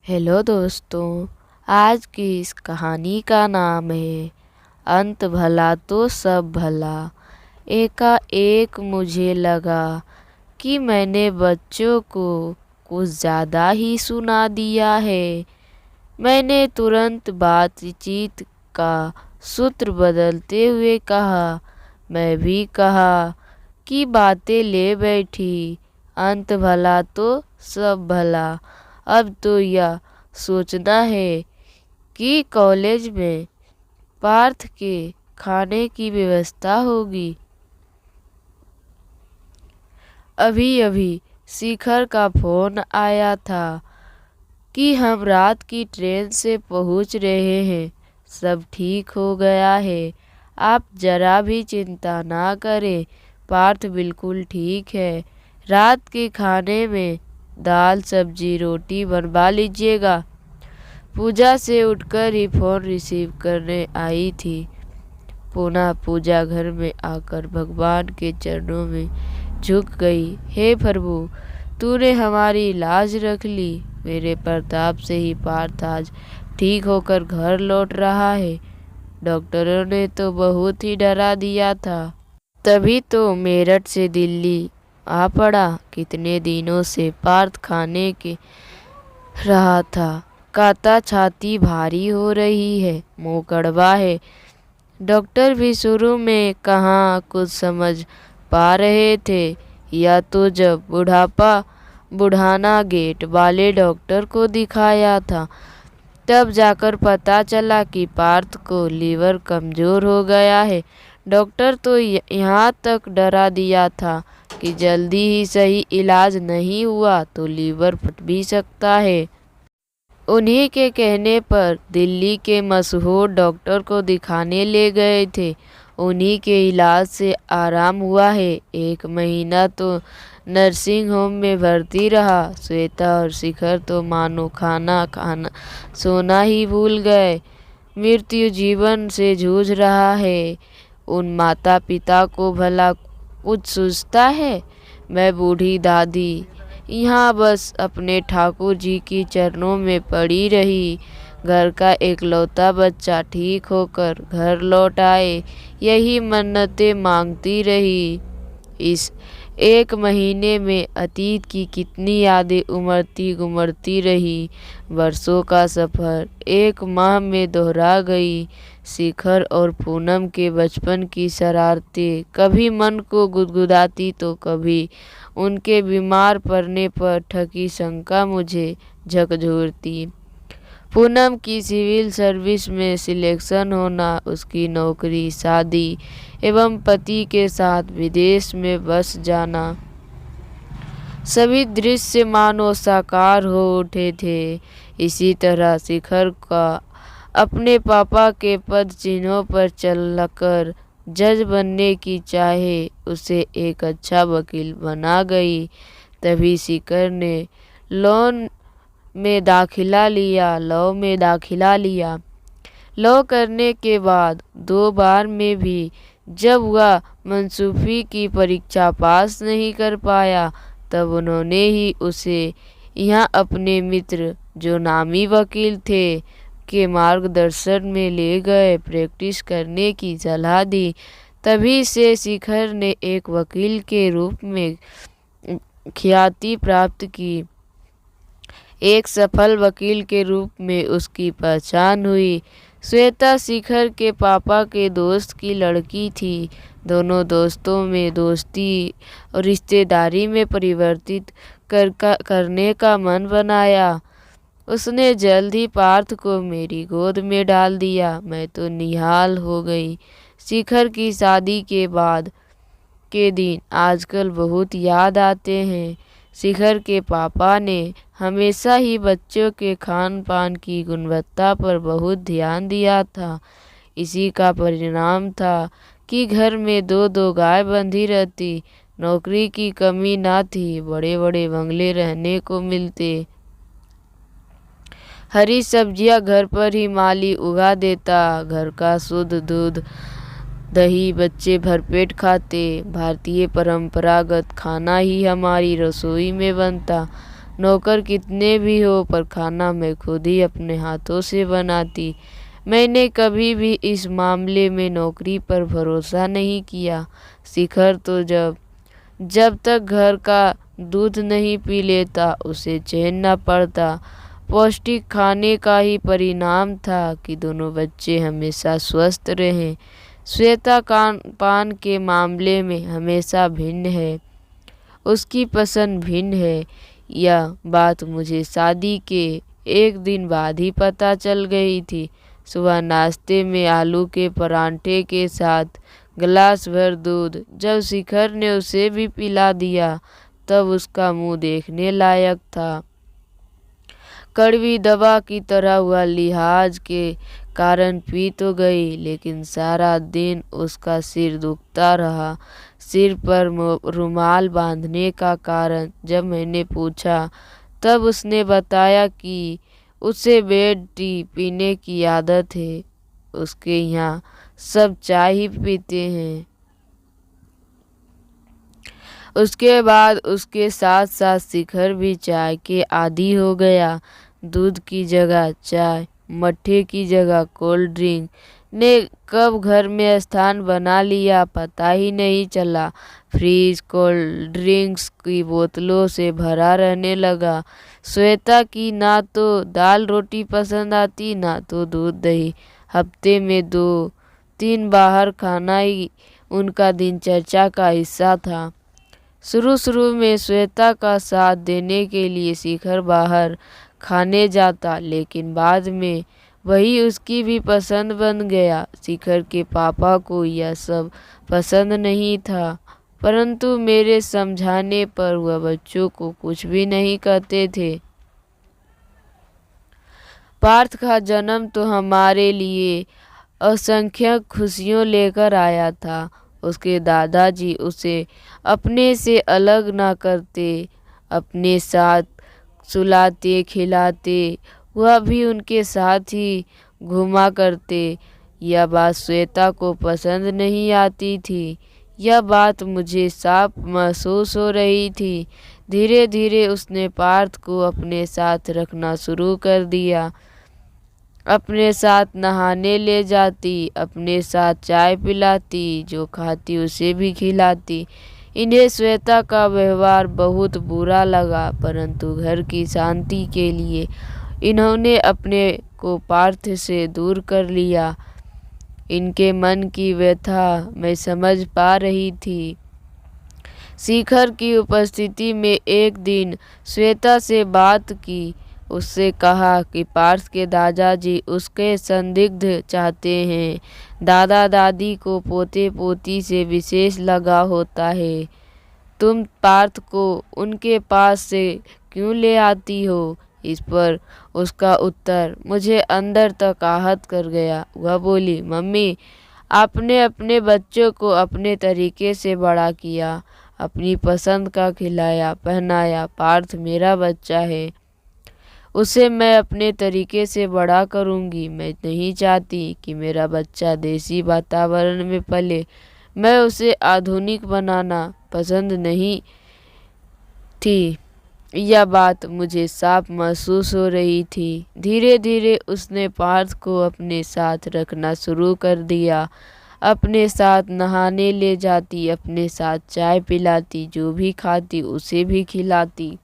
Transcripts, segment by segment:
Hello दोस्तों। आज की इस कहानी का नाम है अंत भला तो सब भला। एकाएक मुझे लगा कि मैंने बच्चों को कुछ ज़्यादा ही सुना दिया है। मैंने तुरंत बातचीत का सूत्र बदलते हुए कहा। मैं भी कहा कि बातें ले बैठी। अंत भला तो सब भला। अब तो यह सोचना है कि कॉलेज में पार्थ के खाने की व्यवस्था होगी। अभी अभी शिखर का फोन आया था कि हम रात की ट्रेन से पहुंच रहे हैं। सब ठीक हो गया है। आप जरा भी चिंता ना करें। पार्थ बिल्कुल ठीक है। रात के खाने में दाल सब्जी रोटी बनवा लीजिएगा। पूजा से उठकर ही फोन रिसीव करने आई थी। पुनः पूजा घर में आकर भगवान के चरणों में झुक गई। हे प्रभु, तूने हमारी लाज रख ली। मेरे प्रताप से ही पार्थ आज ठीक होकर घर लौट रहा है। डॉक्टरों ने तो बहुत ही डरा दिया था। तभी तो मेरठ से दिल्ली आ पड़ा। कितने दिनों से पार्थ खाने के रहा था। काता छाती भारी हो रही है, मुंह कड़वा है। डॉक्टर भी शुरू में कहाँ कुछ समझ पा रहे थे। या तो जब बुढ़ाना गेट वाले डॉक्टर को दिखाया था, तब जाकर पता चला कि पार्थ को लीवर कमज़ोर हो गया है। डॉक्टर तो यहाँ तक डरा दिया था कि जल्दी ही सही इलाज नहीं हुआ तो लीवर फट भी सकता है। उन्हीं के कहने पर दिल्ली के मशहूर डॉक्टर को दिखाने ले गए थे। उन्हीं के इलाज से आराम हुआ है। 1 महीना तो नर्सिंग होम में भर्ती रहा। श्वेता और शिखर तो मानो खाना सोना ही भूल गए। मृत्यु जीवन से जूझ रहा है। उन माता पिता को भला कुछ सूझता है। मैं बूढ़ी दादी यहाँ बस अपने ठाकुर जी की चरणों में पड़ी रही। घर का एकलौता बच्चा ठीक होकर घर लौट आए, यही मन्नतें मांगती रही। इस 1 महीने में अतीत की कितनी यादें उमड़ती गुमड़ती रही। वर्षों का सफ़र 1 माह में दोहरा गई। शिखर और पूनम के बचपन की शरारतें कभी मन को गुदगुदाती तो कभी उनके बीमार पड़ने पर ठगी शंका मुझे झकझोरती। पूनम की सिविल सर्विस में सिलेक्शन होना, उसकी नौकरी, शादी एवं पति के साथ विदेश में बस जाना, सभी दृश्य मानो साकार हो उठे थे। इसी तरह शिखर का अपने पापा के पद चिन्हों पर चलकर जज बनने की चाहे उसे एक अच्छा वकील बना गई। तभी शिखर ने लॉ में दाखिला लिया। लॉ करने के बाद 2 बार में भी जब वह मंसूबी की परीक्षा पास नहीं कर पाया, तब उन्होंने ही उसे यहाँ अपने मित्र, जो नामी वकील थे, के मार्गदर्शन में ले गए। प्रैक्टिस करने की सलाह दी। तभी से शिखर ने एक वकील के रूप में ख्याति प्राप्त की। एक सफल वकील के रूप में उसकी पहचान हुई। श्वेता शिखर के पापा के दोस्त की लड़की थी। दोनों दोस्तों में दोस्ती और रिश्तेदारी में परिवर्तित करने का मन बनाया। उसने जल्द ही पार्थ को मेरी गोद में डाल दिया। मैं तो निहाल हो गई। शिखर की शादी के बाद के दिन आजकल बहुत याद आते हैं। शिखर के पापा ने हमेशा ही बच्चों के खान पान की गुणवत्ता पर बहुत ध्यान दिया था। इसी का परिणाम था कि घर में 2-2 गाय बंधी रहती। नौकरी की कमी ना थी। बड़े बड़े बंगले रहने को मिलते। हरी सब्जियां घर पर ही माली उगा देता। घर का शुद्ध दूध दही बच्चे भरपेट खाते। भारतीय परंपरागत खाना ही हमारी रसोई में बनता। नौकर कितने भी हो, पर खाना मैं खुद ही अपने हाथों से बनाती। मैंने कभी भी इस मामले में नौकरी पर भरोसा नहीं किया। शिखर तो जब जब तक घर का दूध नहीं पी लेता उसे चैन न पड़ता। पौष्टिक खाने का ही परिणाम था कि दोनों बच्चे हमेशा स्वस्थ रहें। श्वेता खान पान के मामले में हमेशा भिन्न है, उसकी पसंद भिन्न है। यह बात मुझे शादी के एक दिन बाद ही पता चल गई थी। सुबह नाश्ते में आलू के परांठे के साथ गिलास भर दूध जब शिखर ने उसे भी पिला दिया तब उसका मुंह देखने लायक था। कड़वी दवा की तरह हुआ लिहाज के कारण पी तो गई, लेकिन सारा दिन उसका सिर दुखता रहा। सिर पर रुमाल बांधने का कारण जब मैंने पूछा तब उसने बताया कि उसे बेड टी पीने की आदत है। उसके यहाँ सब चाय ही पीते हैं। उसके बाद उसके साथ साथ शिखर भी चाय के आदी हो गया। दूध की जगह चाय, मट्ठे की जगह कोल्ड ड्रिंक ने कब घर में स्थान बना लिया पता ही नहीं चला। फ्रिज कोल्ड ड्रिंक्स की बोतलों से भरा रहने लगा। श्वेता की ना तो दाल रोटी पसंद आती ना तो दूध दही। हफ्ते में 2-3 बाहर खाना ही उनका दिनचर्या का हिस्सा था। शुरू में श्वेता का साथ देने के लिए शिखर बाहर खाने जाता, लेकिन बाद में वही उसकी भी पसंद बन गया। शिखर के पापा को यह सब पसंद नहीं था, परंतु मेरे समझाने पर वह बच्चों को कुछ भी नहीं कहते थे। पार्थ का जन्म तो हमारे लिए असंख्य खुशियों लेकर आया था। उसके दादाजी उसे अपने से अलग ना करते, अपने साथ सुलाते खिलाते, वह भी उनके साथ ही घुमा करते। यह बात श्वेता को पसंद नहीं आती थी। यह बात मुझे साफ महसूस हो रही थी। धीरे धीरे उसने पार्थ को अपने साथ रखना शुरू कर दिया। अपने साथ नहाने ले जाती, अपने साथ चाय पिलाती, जो खाती उसे भी खिलाती। इन्हें श्वेता का व्यवहार बहुत बुरा लगा, परंतु घर की शांति के लिए इन्होंने अपने को पार्थ से दूर कर लिया। इनके मन की व्यथा मैं समझ पा रही थी। शिखर की उपस्थिति में एक दिन श्वेता से बात की। उससे कहा कि पार्थ के दादाजी उसके संदिग्ध चाहते हैं। दादा दादी को पोते पोती से विशेष लगाव होता है। तुम पार्थ को उनके पास से क्यों ले आती हो? इस पर उसका उत्तर मुझे अंदर तक आहत कर गया। वह बोली, मम्मी, आपने अपने बच्चों को अपने तरीके से बड़ा किया, अपनी पसंद का खिलाया पहनाया। पार्थ मेरा बच्चा है, उसे मैं अपने तरीके से बड़ा करूंगी। मैं नहीं चाहती कि मेरा बच्चा देसी वातावरण में पले। मैं उसे आधुनिक बनाना पसंद नहीं थी। यह बात मुझे साफ महसूस हो रही थी। धीरे धीरे उसने पार्थ को अपने साथ रखना शुरू कर दिया। अपने साथ नहाने ले जाती, अपने साथ चाय पिलाती, जो भी खाती उसे भी खिलाती।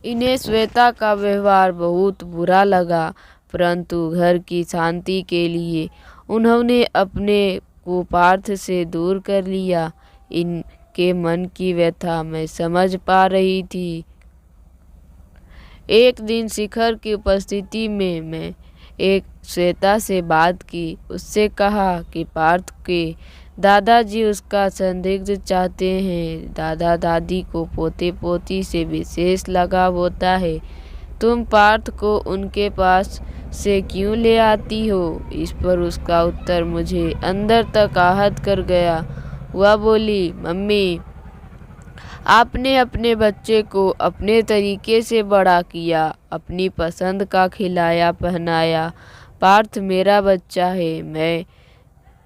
इन्हें श्वेता का व्यवहार बहुत बुरा लगा, परंतु घर की शांति के लिए उन्होंने अपने को पार्थ से दूर कर लिया। इनके मन की व्यथा मैं समझ पा रही थी। एक दिन शिखर की उपस्थिति में मैं एक श्वेता से बात की। उससे कहा कि पार्थ के दादाजी उसका संदिग्ध चाहते हैं। दादा दादी को पोते पोती से विशेष लगाव होता है। तुम पार्थ को उनके पास से क्यों ले आती हो? इस पर उसका उत्तर मुझे अंदर तक आहत कर गया। वह बोली, मम्मी, आपने अपने बच्चे को अपने तरीके से बड़ा किया, अपनी पसंद का खिलाया पहनाया। पार्थ मेरा बच्चा है, मैं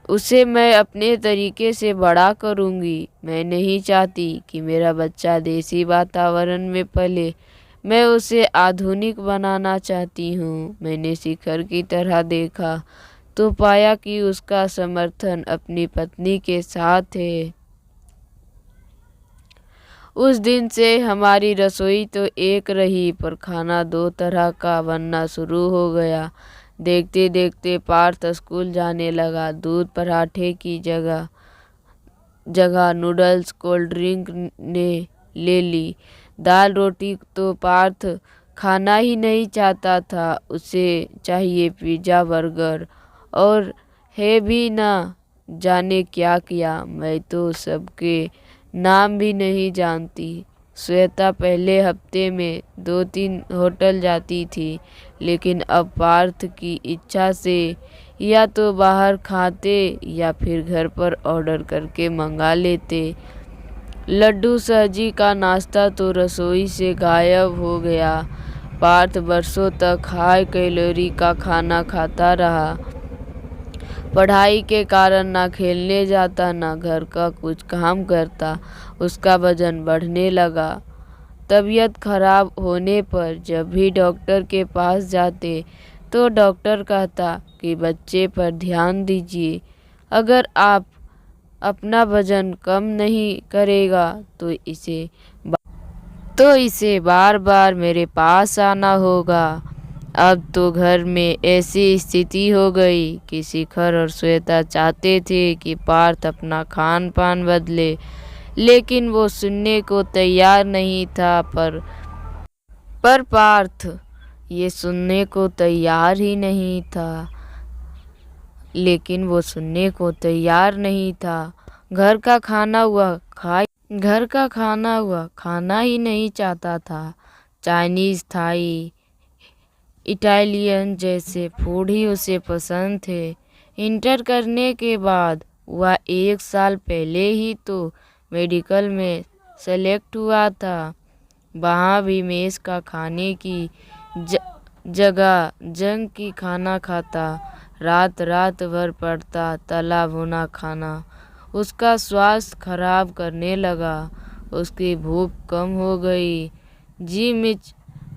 उसे मैं अपने तरीके से बड़ा करूँगी। मैं नहीं चाहती कि मेरा बच्चा देसी वातावरण में पले। मैं उसे आधुनिक बनाना चाहती हूँ। मैंने शिखर की तरह देखा तो पाया कि उसका समर्थन अपनी पत्नी के साथ है। उस दिन से हमारी रसोई तो एक रही, पर खाना दो तरह का बनना शुरू हो गया। देखते देखते पार्थ स्कूल जाने लगा। दूध पराठे की जगह जगह नूडल्स, कोल्ड ड्रिंक ने ले ली। दाल रोटी तो पार्थ खाना ही नहीं चाहता था। उसे चाहिए पिज़्ज़ा, बर्गर और है भी ना जाने क्या किया। मैं तो सबके नाम भी नहीं जानती। श्वेता पहले हफ्ते में 2-3 होटल जाती थी, लेकिन अब पार्थ की इच्छा से या तो बाहर खाते या फिर घर पर ऑर्डर करके मंगा लेते। लड्डू सब्जी का नाश्ता तो रसोई से गायब हो गया। पार्थ बरसों तक हाई कैलोरी का खाना खाता रहा। पढ़ाई के कारण ना खेलने जाता, ना घर का कुछ काम करता। उसका वजन बढ़ने लगा। तबीयत खराब होने पर जब भी डॉक्टर के पास जाते तो डॉक्टर कहता कि बच्चे पर ध्यान दीजिए। अगर आप अपना वजन कम नहीं करेगा तो इसे बार बार मेरे पास आना होगा। अब तो घर में ऐसी स्थिति हो गई कि शिखर और श्वेता चाहते थे कि पार्थ अपना खान पान बदले, लेकिन वो सुनने को तैयार नहीं था। पर पार्थ ये सुनने को तैयार ही नहीं था। लेकिन वो सुनने को तैयार नहीं था। घर का खाना हुआ खाना ही नहीं चाहता था। चाइनीज, थाई, इटालियन जैसे फूड ही उसे पसंद थे। इंटर करने के बाद वह 1 साल पहले ही तो मेडिकल में सेलेक्ट हुआ था। वहाँ भी मेस का खाने की जगह जंक की खाना खाता। रात रात भर पड़ता तला भुना खाना उसका स्वास्थ्य खराब करने लगा। उसकी भूख कम हो गई, जी मिच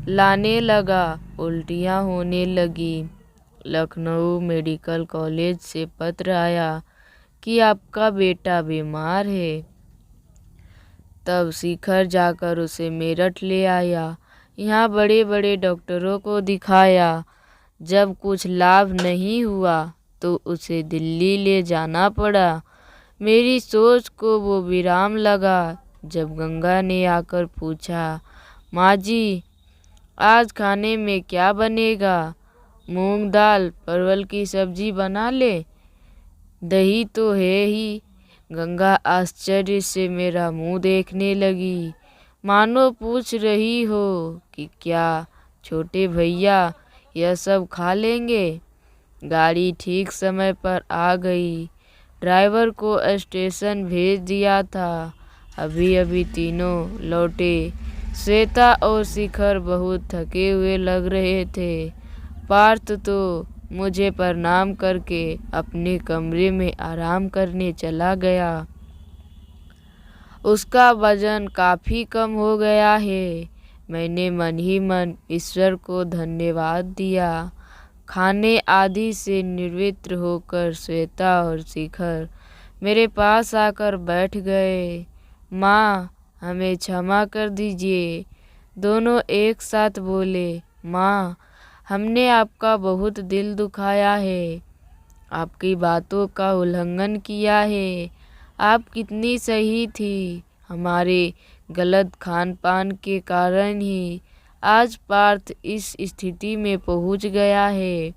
लाने लगा, उल्टियाँ होने लगी। लखनऊ मेडिकल कॉलेज से पत्र आया कि आपका बेटा बीमार है। तब शिखर जाकर उसे मेरठ ले आया। यहाँ बड़े बड़े डॉक्टरों को दिखाया। जब कुछ लाभ नहीं हुआ तो उसे दिल्ली ले जाना पड़ा। मेरी सोच को वो विराम लगा जब गंगा ने आकर पूछा, माँ जी आज खाने में क्या बनेगा? मूंग दाल परवल की सब्जी बना ले, दही तो है ही। गंगा आश्चर्य से मेरा मुंह देखने लगी, मानो पूछ रही हो कि क्या छोटे भैया यह सब खा लेंगे। गाड़ी ठीक समय पर आ गई। ड्राइवर को स्टेशन भेज दिया था। अभी अभी तीनों लौटे। श्वेता और शिखर बहुत थके हुए लग रहे थे। पार्थ तो मुझे प्रणाम करके अपने कमरे में आराम करने चला गया। उसका वजन काफ़ी कम हो गया है। मैंने मन ही मन ईश्वर को धन्यवाद दिया। खाने आदि से निवृत्त होकर श्वेता और शिखर मेरे पास आकर बैठ गए। माँ हमें क्षमा कर दीजिए। दोनों एक साथ बोले, माँ हमने आपका बहुत दिल दुखाया है, आपकी बातों का उल्लंघन किया है। आप कितनी सही थी। हमारे गलत खान पान के कारण ही आज पार्थ इस स्थिति में पहुंच गया है।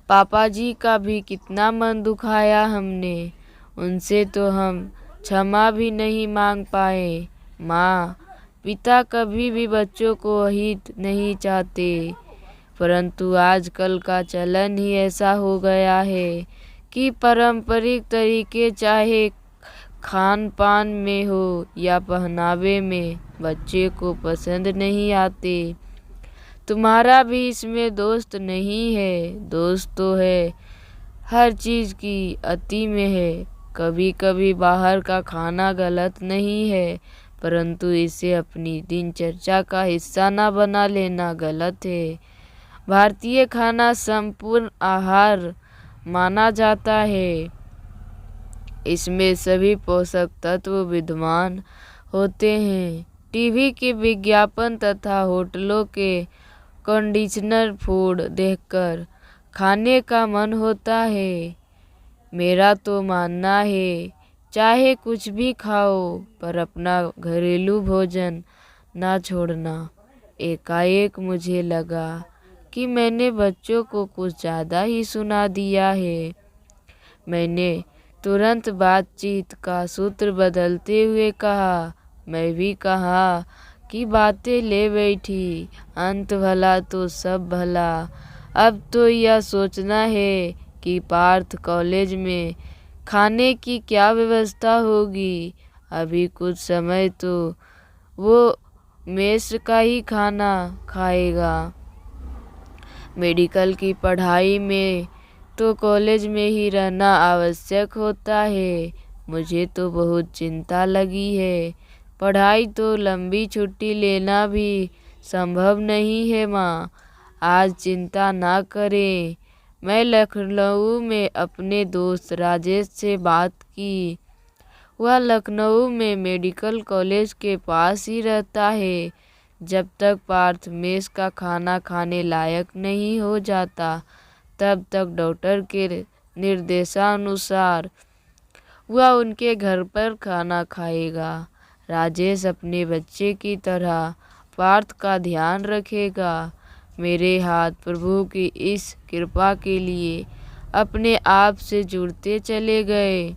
पापा जी का भी कितना मन दुखाया हमने, उनसे तो हम क्षमा भी नहीं मांग पाए। माँ पिता कभी भी बच्चों को अहित नहीं चाहते, परंतु आजकल का चलन ही ऐसा हो गया है कि पारंपरिक तरीके चाहे खान पान में हो या पहनावे में बच्चे को पसंद नहीं आते। तुम्हारा भी इसमें दोस्त नहीं है, दोस्त तो है हर चीज़ की अति में है। कभी कभी बाहर का खाना गलत नहीं है, परंतु इसे अपनी दिनचर्या का हिस्सा ना बना लेना गलत है। भारतीय खाना संपूर्ण आहार माना जाता है। इसमें सभी पोषक तत्व विद्यमान होते हैं। टीवी के विज्ञापन तथा होटलों के कंडीशनर फूड देखकर खाने का मन होता है। मेरा तो मानना है, चाहे कुछ भी खाओ पर अपना घरेलू भोजन ना छोड़ना। एकाएक मुझे लगा कि मैंने बच्चों को कुछ ज़्यादा ही सुना दिया है। मैंने तुरंत बातचीत का सूत्र बदलते हुए कहा, मैं भी कहा कि बातें ले बैठी, अंत भला तो सब भला। अब तो यह सोचना है कि पार्थ कॉलेज में खाने की क्या व्यवस्था होगी। अभी कुछ समय तो वो मेस का ही खाना खाएगा। मेडिकल की पढ़ाई में तो कॉलेज में ही रहना आवश्यक होता है। मुझे तो बहुत चिंता लगी है। पढ़ाई तो लंबी छुट्टी लेना भी संभव नहीं है माँ। आज चिंता ना करें। मैं लखनऊ में अपने दोस्त राजेश से बात की। वह लखनऊ में मेडिकल कॉलेज के पास ही रहता है। जब तक पार्थ मेस का खाना खाने लायक नहीं हो जाता, तब तक डॉक्टर के निर्देशानुसार वह उनके घर पर खाना खाएगा। राजेश अपने बच्चे की तरह पार्थ का ध्यान रखेगा। मेरे हाथ प्रभु की इस कृपा के लिए अपने आप से जुड़ते चले गए।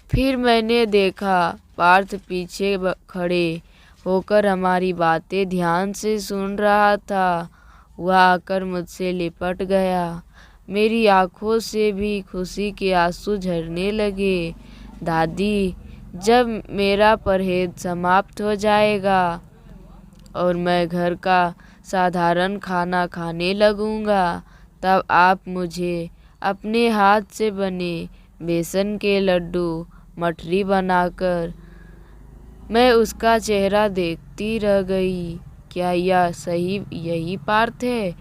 फिर मैंने देखा पार्थ पीछे खड़े होकर हमारी बातें ध्यान से सुन रहा था। वह आकर मुझसे लिपट गया। मेरी आंखों से भी खुशी के आंसू झरने लगे। दादी, जब मेरा परहेज समाप्त हो जाएगा और मैं घर का साधारण खाना खाने लगूंगा, तब आप मुझे अपने हाथ से बने बेसन के लड्डू मठरी बनाकर। मैं उसका चेहरा देखती रह गई। क्या यह सही यही पार्थ है?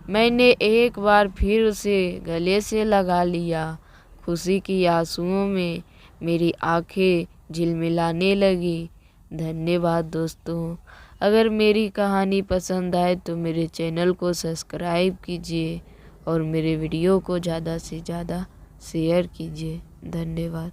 मैंने एक बार फिर उसे गले से लगा लिया। खुशी की आंसुओं में मेरी आंखें झिलमिलाने लगी। धन्यवाद दोस्तों। अगर मेरी कहानी पसंद आए तो मेरे चैनल को सब्सक्राइब कीजिए और मेरे वीडियो को ज़्यादा से ज़्यादा शेयर कीजिए। धन्यवाद।